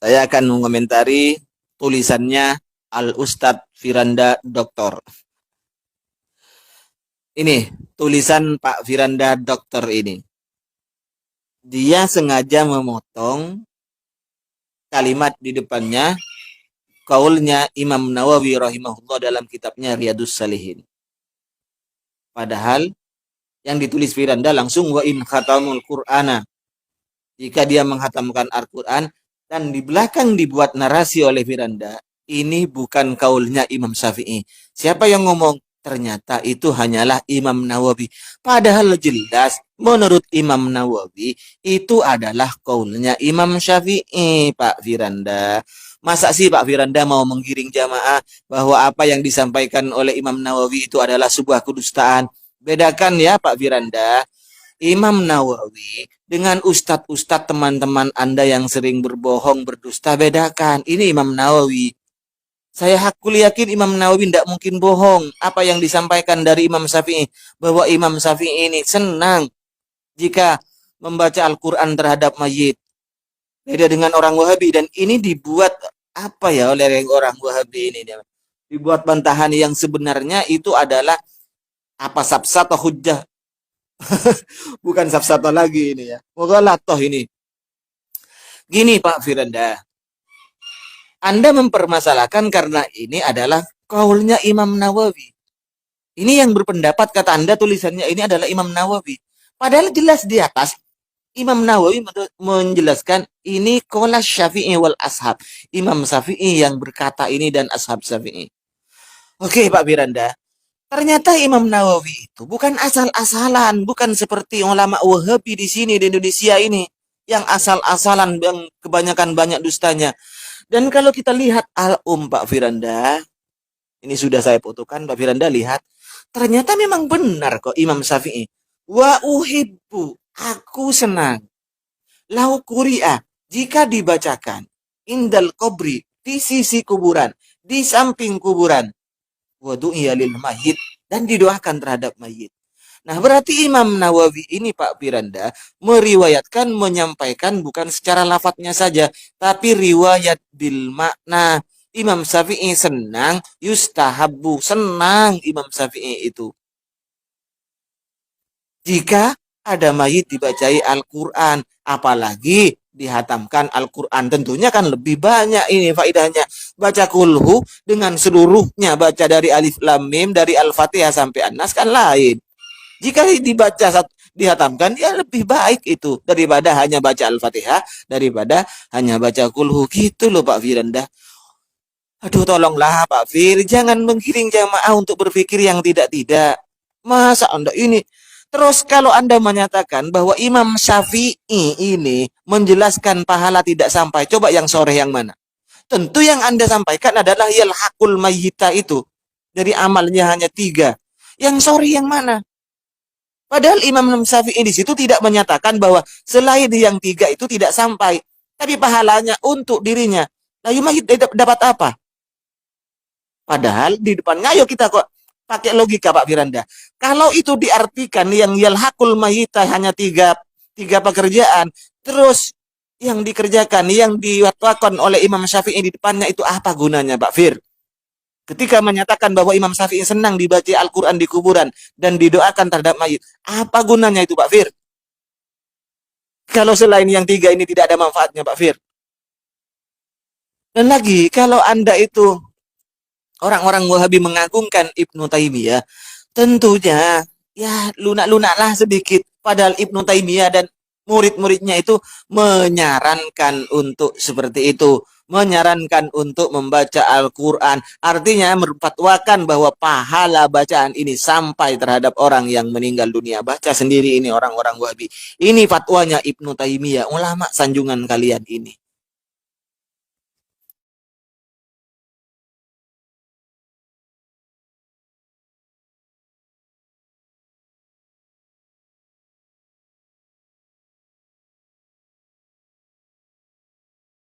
Saya akan mengomentari tulisannya Al-Ustadz Firanda Doktor. Ini tulisan Pak Firanda Doktor ini. Dia sengaja memotong kalimat di depannya, kaulnya Imam Nawawi rahimahullah dalam kitabnya Riyadhus Shalihin. Padahal yang ditulis Firanda langsung wa in khatamul Qur'ana. Jika dia menghatamkan Al-Quran, dan di belakang dibuat narasi oleh Firanda, ini bukan kaulnya Imam Syafi'i. Siapa yang ngomong? Ternyata itu hanyalah Imam Nawawi. Padahal jelas menurut Imam Nawawi itu adalah kaulnya Imam Syafi'i, Pak Firanda. Masa sih Pak Firanda mau menggiring jamaah bahwa apa yang disampaikan oleh Imam Nawawi itu adalah sebuah kedustaan? Bedakan ya Pak Firanda. Imam Nawawi dengan ustadz-ustadz teman-teman Anda yang sering berbohong, berdusta, bedakan. Ini Imam Nawawi. Saya hakul yakin Imam Nawawi tidak mungkin bohong. Apa yang disampaikan dari Imam Syafi'i, bahwa Imam Syafi'i ini senang jika membaca Al-Quran terhadap mayit. Beda dengan orang Wahabi. Dan ini dibuat apa ya oleh orang Wahabi ini. Dibuat bantahan yang sebenarnya itu adalah apa sabsa atau hujjah. Bukan safsata lagi ini ya. Moga toh ini. Gini Pak Firanda. Anda mempermasalahkan karena ini adalah kaulnya Imam Nawawi. Ini yang berpendapat kata Anda tulisannya ini adalah Imam Nawawi. Padahal jelas di atas Imam Nawawi menjelaskan ini qala Syafi'i wal ashab. Imam Syafi'i yang berkata ini dan ashab Syafi'i. Oke Pak Firanda. Ternyata Imam Nawawi itu bukan asal-asalan, bukan seperti ulama Wahabi di sini di Indonesia ini yang asal-asalan, yang kebanyakan banyak dustanya. Dan kalau kita lihat Pak Firanda, ini sudah saya fotokan Pak Firanda lihat, ternyata memang benar kok Imam Syafi'i. Wa uhibbu, aku senang. Lau quri'a, jika dibacakan indal qabri, di sisi kuburan, di samping kuburan. Wadu'iya lil mayit, dan didoakan terhadap mayit. Nah, berarti Imam Nawawi ini Pak Firanda meriwayatkan, menyampaikan bukan secara lafadznya saja, tapi riwayat bil makna. Imam Syafi'i senang, yustahabbu, senang Imam Syafi'i itu jika ada mayit dibacai Al-Quran, apalagi dihatamkan Al-Quran, tentunya kan lebih banyak ini faidahnya. Baca kulhu dengan seluruhnya, baca dari Alif Lam Mim, dari Al-Fatihah sampai An-Nas kan lain. Jika dibaca dihatamkan, ya lebih baik itu daripada hanya baca Al-Fatihah, daripada hanya baca kulhu. Gitu loh Pak Firanda. Aduh tolonglah Pak Fir, jangan menggiring jamaah untuk berpikir yang tidak-tidak. Masa Anda ini terus kalau Anda menyatakan bahwa Imam Syafi'i ini menjelaskan pahala tidak sampai, coba yang sore yang mana? Tentu yang Anda sampaikan adalah yalhaqul mayyita itu. Dari amalnya hanya 3. Yang sore yang mana? Padahal Imam Syafi'i di situ tidak menyatakan bahwa selain yang 3 itu tidak sampai. Tapi pahalanya untuk dirinya. Lalu mayyit dapat apa? Padahal di depannya, ayo kita kok pakai logika Pak Firanda. Kalau itu diartikan yang yalhaqul mayyita hanya tiga pekerjaan, terus yang dikerjakan, yang diwatwakan oleh Imam Syafi'i di depannya itu apa gunanya Pak Fir? Ketika menyatakan bahwa Imam Syafi'i senang dibaca Al-Quran di kuburan dan didoakan terhadap mayit, apa gunanya itu Pak Fir? Kalau selain yang 3 ini tidak ada manfaatnya Pak Fir. Dan lagi, kalau Anda itu orang-orang Wahabi mengagungkan Ibnu Taimiyah, tentunya ya lunak-lunaklah sedikit. Padahal Ibnu Taimiyah dan murid-muridnya itu menyarankan untuk seperti itu. Menyarankan untuk membaca Al-Quran. Artinya merfatwakan bahwa pahala bacaan ini sampai terhadap orang yang meninggal dunia. Baca sendiri ini orang-orang Wahabi. Ini fatwanya Ibnu Taimiyah, ulama sanjungan kalian ini.